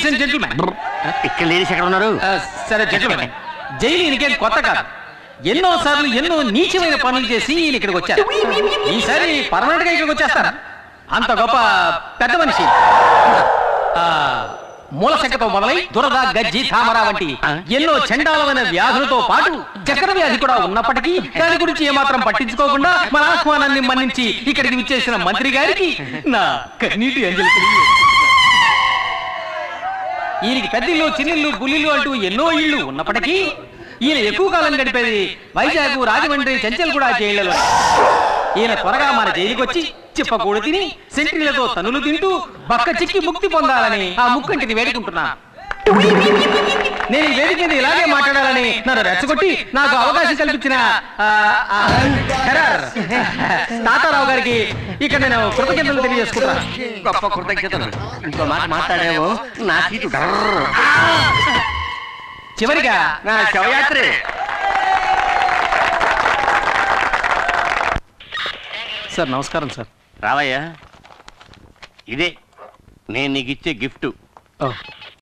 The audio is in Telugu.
Ladies and gentlemen. ఇక్కడ లేడీస్ ఎక్కడ ఉన్నారు? సరే జెంటిల్మెన్, జైలు ఈయనకేం కొత్త కాదు. ఎన్నో సార్లు ఎన్నో నీచమైన పనులు చేసి ఈయన ఇక్కడికి వచ్చారు. ఈసారి పర్మనెంట్ గా ఇక్కడికి వచ్చేస్తారా? అంత గొప్ప పెద్ద మనిషి. మూలశంకతో మొదలై దురద, గజ్జి, తామర వంటి ఎన్నో చండాలమైన వ్యాధులతో పాటు చక్కెర వ్యాధి కూడా ఉన్నప్పటికీ దాని గురించి ఏమాత్రం పట్టించుకోకుండా మన ఆహ్వానాన్ని మన్నించి ఇక్కడికి విచ్చేసిన మంత్రి గారికి నా కన్నీటి అంజలి. ఈయనకి పెద్దిల్లు, చిన్నిల్లు, బుల్లిల్లు అంటూ ఎన్నో ఇళ్ళు ఉన్నప్పటికీ ఈయన ఎక్కువ కాలం గడిపేది వైజాగ్, రాజమండ్రి, చెంచల్గూడ జైళ్లలో. ఈయన త్వరగా మన జైలుకి వచ్చి చిప్పకూడు తిని సెంట్రీలతో తనులు తింటూ బక్క చిక్కి ముక్తి పొందాలని ఆ ముక్కంటిని వేడుకుంటున్నా. నేను ఈ వేదిక మీద ఇలాగే మాట్లాడాలని నన్ను రెచ్చగొట్టి నాకు అవకాశం కల్పించిన తాతారావు గారికి ఇక్కడ నేను కృతజ్ఞతలు తెలియజేసుకుంటున్నా. గొప్ప కృతజ్ఞతలు. ఇంకో మాట మాట్లాడేవో నా సీటు. చివరిగా నా శవయాత్రే. సార్ నమస్కారం సార్. రావయ్యా, ఇదే నేను నీకు ఇచ్చే గిఫ్ట్.